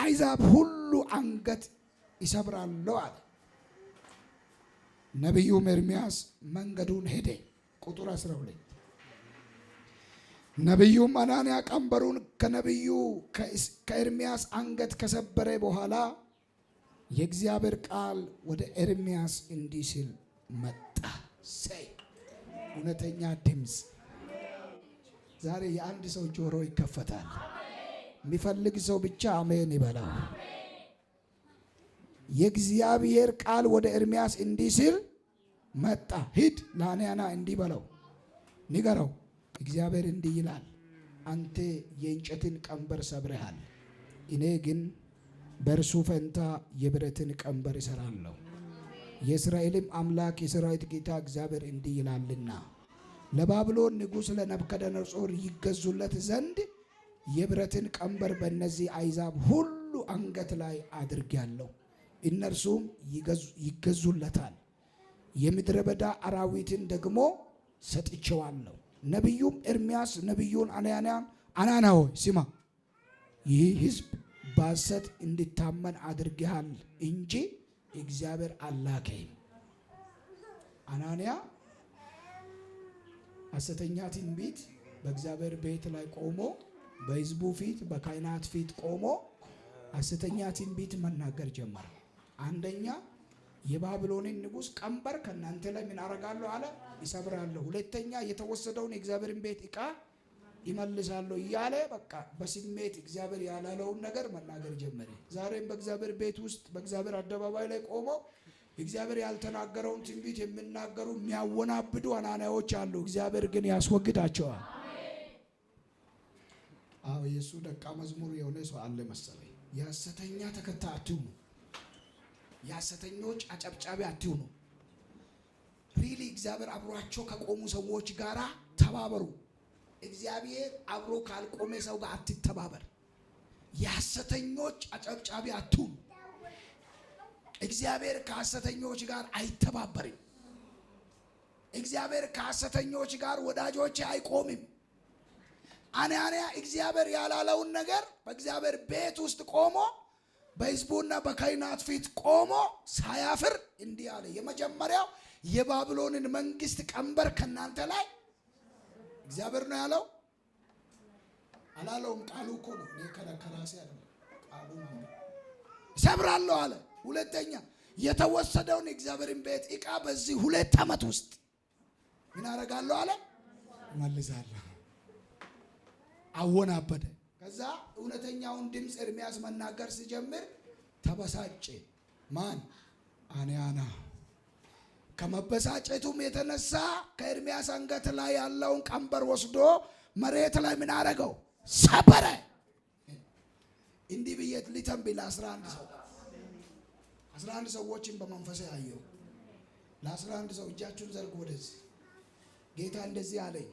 የአሕዛብ ሁሉ አንገት ይሰብራሉ አለ። ነቢዩም ኤርምያስ መንገዱን ሄደ። ቁጥር 12 ነቢዩም አናንያ ቀንበሩን ከነቢዩ ከኤርምያስ አንገት ከሰበረ በኋላ የእግዚአብሔር ቃል ወደ ኤርምያስ እንዲህ ሲል መጣ። ሰይ እውነተኛ ድምፅ ዛሬ የአንድ ሰው ጆሮ ይከፈታል። የሚፈልግ ሰው ብቻ አሜን ይበላ። የእግዚአብሔር ቃል ወደ ኤርምያስ እንዲህ ሲል መጣ። ሂድ ለአናንያ እንዲህ በለው፣ ንገረው፣ እግዚአብሔር እንዲህ ይላል፣ አንተ የእንጨትን ቀንበር ሰብረሃል፣ እኔ ግን በእርሱ ፈንታ የብረትን ቀንበር እሰራለሁ። የእስራኤልም አምላክ የሰራዊት ጌታ እግዚአብሔር እንዲህ ይላልና ለባቢሎን ንጉሥ ለናቡከደነፆር ይገዙለት ዘንድ የብረትን ቀንበር በእነዚህ አሕዛብ ሁሉ አንገት ላይ አድርጌአለሁ፣ እነርሱም ይገዙለታል። የምድረ በዳ አራዊትን ደግሞ ሰጥቼዋለሁ። ነቢዩም ኤርምያስ ነቢዩን አናንያ ሆይ ስማ፣ ይህ ሕዝብ በሐሰት እንዲታመን አድርገሃል እንጂ እግዚአብሔር አላከኝም። አናንያ ሐሰተኛ ትንቢት በእግዚአብሔር ቤት ላይ ቆሞ በሕዝቡ ፊት በካህናት ፊት ቆሞ ሐሰተኛ ትንቢት መናገር ጀመረ። አንደኛ የባቢሎንን ንጉሥ ቀንበር ከእናንተ ላይ ምን አረጋለሁ አለ? ይሰብራለሁ። ሁለተኛ የተወሰደውን የእግዚአብሔርን ቤት ዕቃ ይመልሳለሁ እያለ በቃ በስሜት እግዚአብሔር ያላለውን ነገር መናገር ጀመረ። ዛሬም በእግዚአብሔር ቤት ውስጥ በእግዚአብሔር አደባባይ ላይ ቆሞ እግዚአብሔር ያልተናገረውን ትንቢት የሚናገሩ የሚያወናብዱ አናንያዎች አሉ። እግዚአብሔር ግን ያስወግዳቸዋል። አዎ የሱ ደቀ መዝሙር የሆነ ሰው አለ መሰለኝ። የሐሰተኛ ተከታይ አትሁኑ። የሐሰተኞች አጨብጫቢ አትሁኑ። ሪሊ እግዚአብሔር አብሯቸው ከቆሙ ሰዎች ጋር ተባበሩ። እግዚአብሔር አብሮ ካልቆመ ሰው ጋር አትተባበር። የሐሰተኞች አጨብጫቢ አትሁኑ። እግዚአብሔር ከሐሰተኞች ጋር አይተባበርም። እግዚአብሔር ከሐሰተኞች ጋር ወዳጆች አይቆምም። አናንያ እግዚአብሔር ያላለውን ነገር በእግዚአብሔር ቤት ውስጥ ቆሞ በሕዝቡና በካህናት ፊት ቆሞ ሳያፍር እንዲህ አለ። የመጀመሪያው የባቢሎንን መንግስት ቀንበር ከናንተ ላይ እግዚአብሔር ነው ያለው። አላለውም። ቃሉ እኮ ነው። እኔ ከራሴ አይደለም፣ ቃሉ ነው። ሰብራለሁ አለ። ሁለተኛ የተወሰደውን የእግዚአብሔርን ቤት ዕቃ በዚህ 2 ዓመት ውስጥ ምን አደርጋለሁ አለ? እመልሳለሁ። አወናበደ። ከዛ እውነተኛውን ድምፅ ኤርምያስ መናገር ሲጀምር ተበሳጨ። ማን? አናንያ። ከመበሳጨቱም የተነሳ ከኤርምያስ አንገት ላይ ያለውን ቀንበር ወስዶ መሬት ላይ ምን አደረገው? ሰበረ። እንዲህ ብዬ ሊተንብይ ለ11 ሰዎችን በመንፈስ ያየው። ለ11 ሰው እጃችሁን ዘርጉ ወደዚህ። ጌታ እንደዚህ አለኝ፣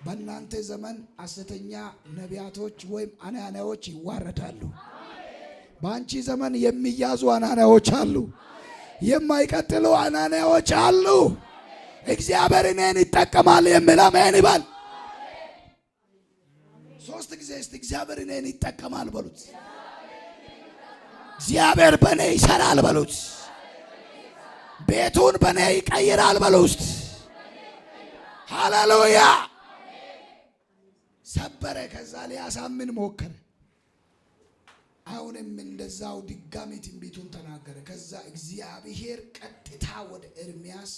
በእናንተ ዘመን ሐሰተኛ ነቢያቶች ወይም አናንያዎች ይዋረዳሉ። በአንቺ ዘመን የሚያዙ አናንያዎች አሉ። የማይቀጥሉ አናንያዎች አሉ። እግዚአብሔር እኔን ይጠቀማል የሚል አሜን ይባል። 3 ጊዜ እስቲ እግዚአብሔር እኔን ይጠቀማል በሉት። እግዚአብሔር በእኔ ይሰራል በሉት። ቤቱን በእኔ ይቀይራል በሉት። ሃሌሉያ። ሰበረ። ከዛ ሊያሳምን ሞከረ። አሁንም እንደዛው ድጋሚ ትንቢቱን ተናገረ። ከዛ እግዚአብሔር ቀጥታ ወደ ኤርምያስ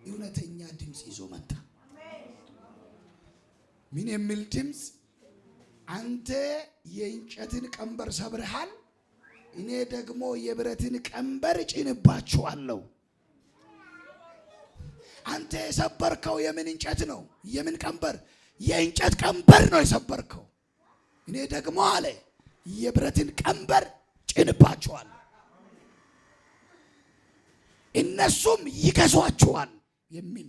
እውነተኛ ድምፅ ይዞ መጣ። ምን የሚል ድምፅ? አንተ የእንጨትን ቀንበር ሰብረሃል፣ እኔ ደግሞ የብረትን ቀንበር ጭንባችኋለሁ። አንተ የሰበርከው የምን እንጨት ነው? የምን ቀንበር? የእንጨት ቀንበር ነው የሰበርከው። እኔ ደግሞ አለ የብረትን ቀንበር ጭንባችኋል፣ እነሱም ይገዟችኋል የሚል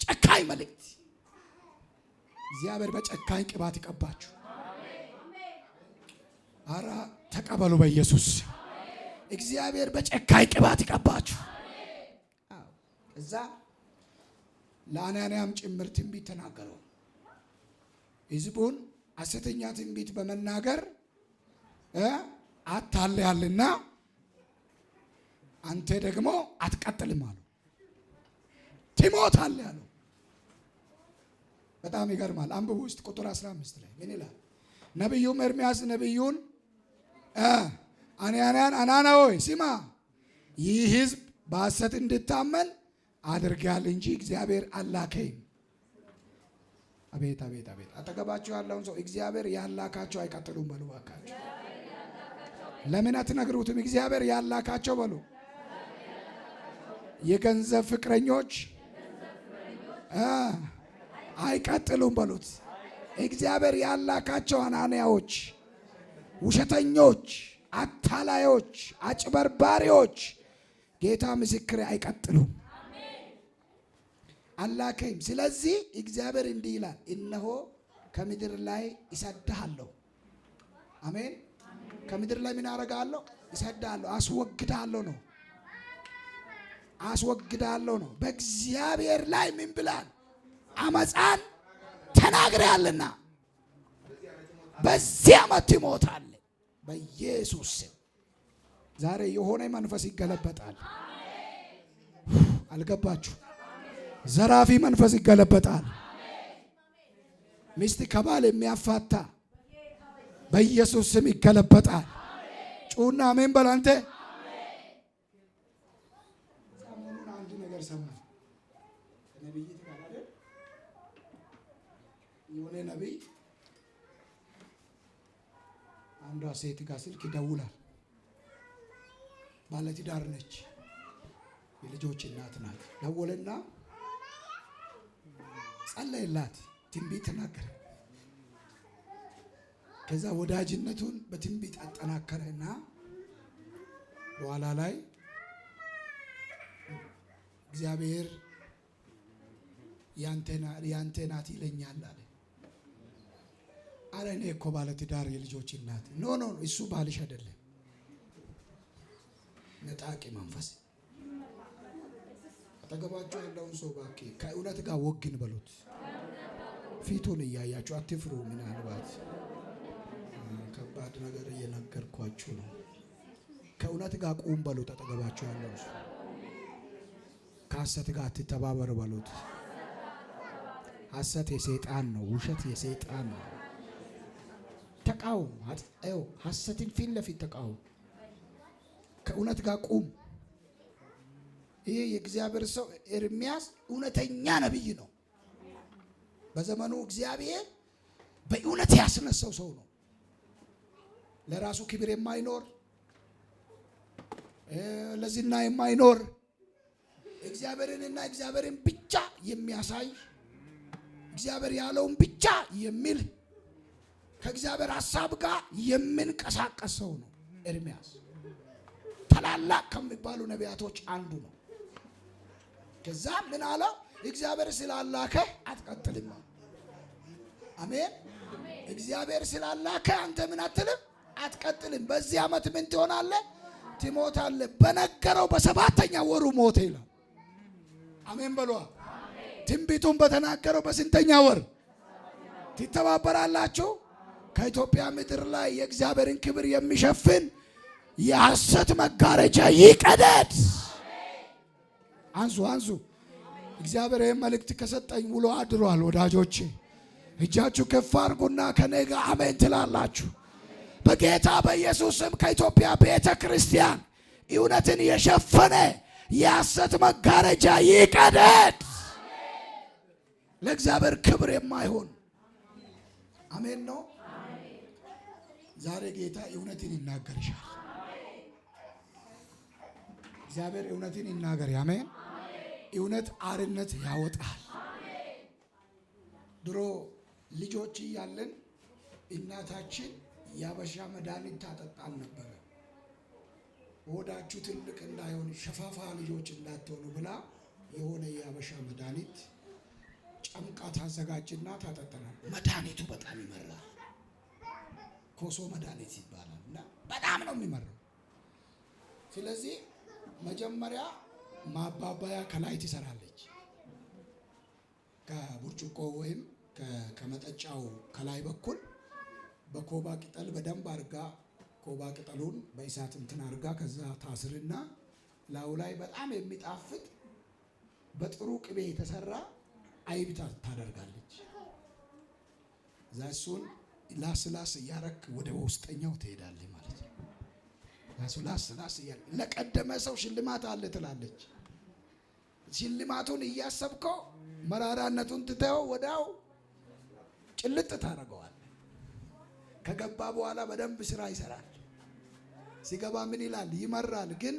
ጨካኝ መልእክት። እግዚአብሔር በጨካኝ ቅባት ይቀባችሁ። አራ ተቀበሉ በኢየሱስ። እግዚአብሔር በጨካኝ ቅባት ይቀባችሁ። እዛ ለአናንያም ጭምር ትንቢት ተናገረው። ሕዝቡን ሐሰተኛ ትንቢት በመናገር አታለያልና አንተ ደግሞ አትቀጥልም አለው። ትሞታለህ አለው። በጣም ይገርማል። አንብቡ ውስጥ ቁጥር 15 ላይ ምን ይላል? ነቢዩም ኤርምያስ ነቢዩን አናና ሆይ ስማ፣ ይህ ሕዝብ በሐሰት እንድታመን አድርጋል እንጂ እግዚአብሔር አላከኝ። አቤት አቤት አቤት! አጠገባችሁ ያለውን ሰው እግዚአብሔር ያላካቸው አይቀጥሉም በሉ እባካችሁ። ለምን አትነግሩትም? እግዚአብሔር ያላካቸው በሉ። የገንዘብ ፍቅረኞች አይቀጥሉም በሉት። እግዚአብሔር ያላካቸው አናንያዎች፣ ውሸተኞች፣ አታላዮች፣ አጭበርባሪዎች ጌታ ምስክሬ አይቀጥሉም። አላከኝ። ስለዚህ እግዚአብሔር እንዲህ ይላል፣ እነሆ ከምድር ላይ እሰድሃለሁ። አሜን። ከምድር ላይ ምን አደርጋለሁ? እሰድሃለሁ፣ አስወግዳለሁ ነው። አስወግዳለሁ ነው። በእግዚአብሔር ላይ ምን ብላል? አመፃን ተናግረሃልና በዚህ ዓመት ትሞታለህ በኢየሱስ ስም። ዛሬ የሆነ መንፈስ ይገለበጣል። አልገባችሁ? ዘራፊ መንፈስ ይገለበጣል። ሚስት ከባል የሚያፋታ በኢየሱስ ስም ይገለበጣል። ጩና አሜን በል አንተ። ሰሞኑን አንድ ነገር ሰማሁ። ነብይ ተባለ። የሆነ ነብይ አንዷ ሴት ጋር ስልክ ይደውላል። ባለትዳር ነች፣ የልጆች እናት ናት። ደወለና ጸለየላት፣ ትንቢት ተናገረ። ከዛ ወዳጅነቱን በትንቢት አጠናከረና በኋላ ላይ እግዚአብሔር ያንተ ናት ይለኛል አለ። አረ እኔ እኮ ባለ ትዳር የልጆች እናት። ኖ እሱ ባልሽ አይደለም። ነጣቂ መንፈስ። አጠገባችሁ ያለውን ሰው እባክህ ከእውነት ጋር ወግን በሉት። ፊቱን እያያችሁ አትፍሩ። ምናልባት ከባድ ነገር እየነገርኳችሁ ነው። ከእውነት ጋር ቁም በሉት። አጠገባችሁ ያለው ሰው ከሐሰት ጋር አትተባበር በሉት። ሐሰት የሰይጣን ነው። ውሸት የሰይጣን ነው። ተቃውም። ሐሰትን ፊት ለፊት ተቃውም። ከእውነት ጋር ቁም። ይሄ የእግዚአብሔር ሰው ኤርምያስ እውነተኛ ነቢይ ነው። በዘመኑ እግዚአብሔር በእውነት ያስነሳው ሰው ነው። ለራሱ ክብር የማይኖር ለዝና የማይኖር እግዚአብሔርንና እግዚአብሔርን ብቻ የሚያሳይ እግዚአብሔር ያለውን ብቻ የሚል ከእግዚአብሔር ሐሳብ ጋር የሚንቀሳቀስ ሰው ነው ኤርምያስ። ታላላቅ ከሚባሉ ነቢያቶች አንዱ ነው። ከዛ ምን አለው? እግዚአብሔር ስላላከ አትቀጥልም። አሜን። እግዚአብሔር ስላላከ አንተ ምን አትልም? አትቀጥልም። በዚህ ዓመት ምን ትሆናለህ? ትሞታለህ። በነገረው በሰባተኛ ወሩ ሞተ ይላል። አሜን በሏ። ትንቢቱን በተናገረው በስንተኛ ወር ትተባበራላችሁ? ከኢትዮጵያ ምድር ላይ የእግዚአብሔርን ክብር የሚሸፍን የሐሰት መጋረጃ ይቀደድ። አንሱ። እግዚአብሔር ይህን መልእክት ከሰጠኝ ውሎ አድሯል። ወዳጆቼ እጃችሁ ከፍ አድርጉና ከኔ ጋር አሜን ትላላችሁ። በጌታ በኢየሱስ ስም ከኢትዮጵያ ቤተ ክርስቲያን እውነትን የሸፈነ የሐሰት መጋረጃ ይቀደድ። ለእግዚአብሔር ክብር የማይሆን አሜን ነው። ዛሬ ጌታ እውነትን ይናገርሻል። እግዚአብሔር እውነትን ይናገር። አሜን። እውነት አርነት ያወጣል። ድሮ ልጆች እያለን እናታችን የአበሻ መድኃኒት ታጠጣል ነበረ። ሆዳችሁ ትልቅ እንዳይሆን ሸፋፋ ልጆች እንዳትሆኑ ብላ የሆነ የአበሻ መድኃኒት ጨምቃ ታዘጋጅና ታጠጣናል። መድኃኒቱ በጣም ይመራል። ኮሶ መድኃኒት ይባላል እና በጣም ነው የሚመራው። ስለዚህ መጀመሪያ ማባባያ ከላይ ትሰራለች። ከብርጭቆ ወይም ከመጠጫው ከላይ በኩል በኮባ ቅጠል በደንብ አድርጋ የኮባ ቅጠሉን በእሳት እንትን አድርጋ ከዛ ታስርና ላዩ ላይ በጣም የሚጣፍጥ በጥሩ ቅቤ የተሰራ አይብ ታደርጋለች። እዛ እሱን ላስላስ እያረክ ወደ ውስጠኛው ትሄዳለች ማለት ነው። ላስላስ እያረክ ለቀደመ ሰው ሽልማት አለ ትላለች። ሽልማቱን እያሰብከው መራራነቱን ትተው ወዳው ጭልጥ ታደርገዋል። ከገባ በኋላ በደንብ ስራ ይሰራል። ሲገባ ምን ይላል? ይመራል፣ ግን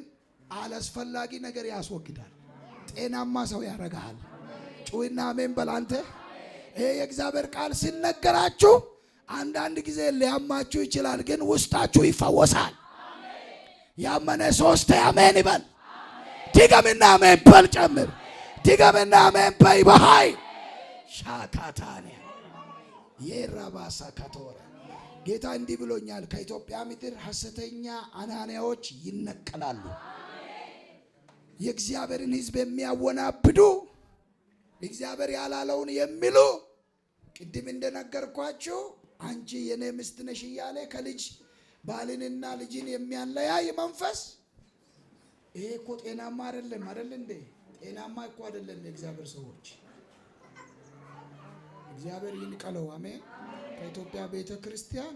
አላስፈላጊ ነገር ያስወግዳል። ጤናማ ሰው ያረጋል። ጩይና አሜን በላንተ። ይሄ የእግዚአብሔር ቃል ሲነገራችሁ አንዳንድ ጊዜ ሊያማችሁ ይችላል፣ ግን ውስጣችሁ ይፈወሳል። ያመነ ሶስት አሜን ይበል። ድገምና አሜን በል። ጨምር። ድገምና አሜን በይ። በኃይል ሻካታኒያ የራባሳ ካቶራ ጌታ እንዲህ ብሎኛል። ከኢትዮጵያ ምድር ሐሰተኛ አናንያዎች ይነቀላሉ። የእግዚአብሔርን ሕዝብ የሚያወናብዱ እግዚአብሔር ያላለውን የሚሉ ቅድም እንደነገርኳችሁ አንቺ የኔ ሚስት ነሽ እያለ ከልጅ ባልንና ልጅን የሚያለያይ መንፈስ ይሄ እኮ ጤናማ አይደለም። አይደል እንዴ? ጤናማ እኮ አይደለም። የእግዚአብሔር ሰዎች እግዚአብሔር ይንቀለው። አሜን። ከኢትዮጵያ ቤተ ክርስቲያን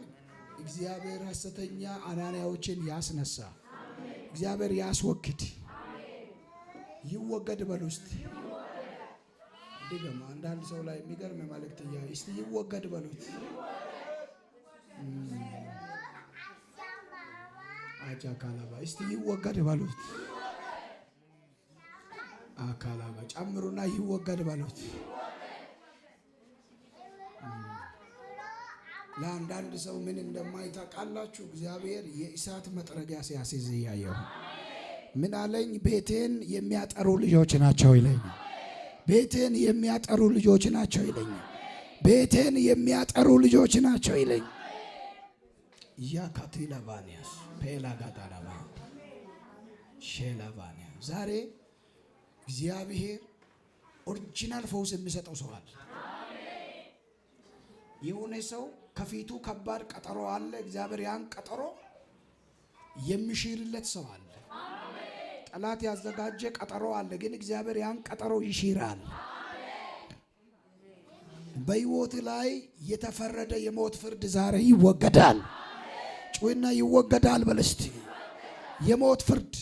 እግዚአብሔር ሐሰተኛ አናንያዎችን ያስነሳ። እግዚአብሔር ያስወግድ፣ ይወገድ በሉ እስቲ። ድገማ። አንዳንድ ሰው ላይ የሚገርም መልእክት እስቲ ይወገድ በሉት። አጃ ካላባ እስቲ ይወገድ በሉት። አካላባ ጨምሩና ይወገድ በሉት። ለአንዳንድ ሰው ምን እንደማይታወቃላችሁ እግዚአብሔር የእሳት መጥረጊያ ሲያስይዝ ያየው ምን አለኝ? ቤቴን የሚያጠሩ ልጆች ናቸው ይለኝ። ቤቴን የሚያጠሩ ልጆች ናቸው ይለኝ። ቤቴን የሚያጠሩ ልጆች ናቸው ይለኝ። ያካቲላቫኒያስ ፔላጋዳራባ ሼላቫኒያ ዛሬ እግዚአብሔር ኦሪጂናል ፈውስ የሚሰጠው ሰው አለ። የሆነ ሰው ከፊቱ ከባድ ቀጠሮ አለ። እግዚአብሔር ያን ቀጠሮ የሚሽርለት ሰው አለ። ጠላት ያዘጋጀ ቀጠሮ አለ፣ ግን እግዚአብሔር ያን ቀጠሮ ይሽራል። በሕይወት ላይ የተፈረደ የሞት ፍርድ ዛሬ ይወገዳል። ጩይና ይወገዳል በልስቲ። የሞት ፍርድ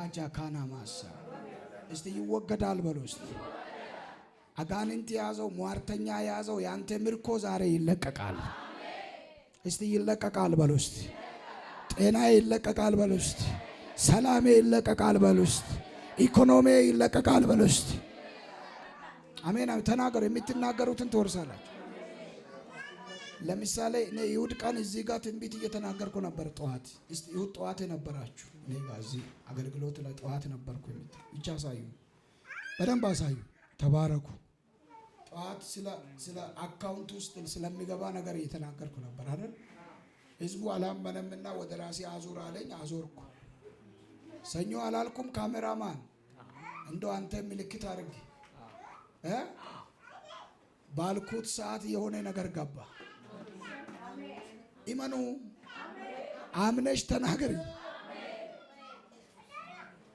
አጃ ካና ማሳ እስቲ ይወገዳል በሉ እስቲ። አጋንንት ያዘው፣ ሟርተኛ ያዘው፣ ያንተ ምርኮ ዛሬ ይለቀቃል። እስቲ ይለቀቃል በሉ እስቲ። ጤናዬ ይለቀቃል በሉ እስቲ። ሰላሜ ይለቀቃል በሉ እስቲ። ኢኮኖሚ ይለቀቃል በሉ እስቲ። አሜን። ተናገሩ። የምትናገሩትን ትወርሳላችሁ። ለምሳሌ እኔ ይሁድ ቀን እዚህ ጋር ትንቢት እየተናገርኩ ነበር። ጠዋት እስቲ ይሁድ ጠዋት የነበራችሁ እኔ ጋር እዚህ አገልግሎት ላይ ጠዋት ነበርኩ። ብቻ አሳዩ፣ በደንብ አሳዩ። ተባረኩ። ጠዋት ስለ አካውንት ውስጥ ስለሚገባ ነገር እየተናገርኩ ነበር አይደል? ህዝቡ አላመነምና ወደ ራሴ አዙር አለኝ። አዞርኩ። ሰኞ አላልኩም? ካሜራማን እንደው አንተ ምልክት አድርግ ባልኩት ሰዓት የሆነ ነገር ገባ። ኢመኑ አምነሽ ተናገሪ።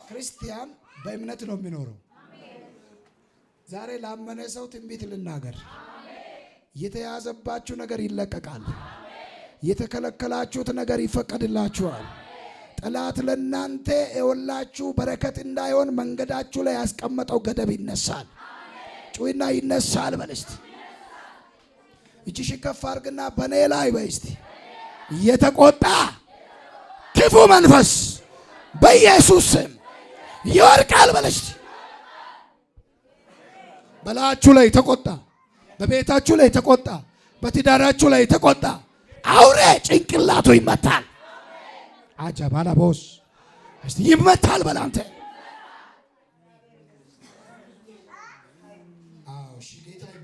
ክርስቲያን በእምነት ነው የሚኖረው። ዛሬ ላመነ ሰው ትንቢት ልናገር። የተያዘባችሁ ነገር ይለቀቃል። የተከለከላችሁት ነገር ይፈቀድላችኋል። ጠላት ለናንተ የወላችሁ በረከት እንዳይሆን መንገዳችሁ ላይ ያስቀመጠው ገደብ ይነሳል። ጩይና ይነሳል በልስቲ። እጅሽ ከፍ አድርግና በኔ ላይ በስቲ የተቆጣ ክፉ መንፈስ በኢየሱስ ስም ይወርቃል በልስቲ። በላችሁ ላይ ተቆጣ፣ በቤታችሁ ላይ ተቆጣ፣ በትዳራችሁ ላይ ተቆጣ አውሬ ጭንቅላቱ ይመታል። አጃ ባላቦስ እስቲ ይመታል በላንተ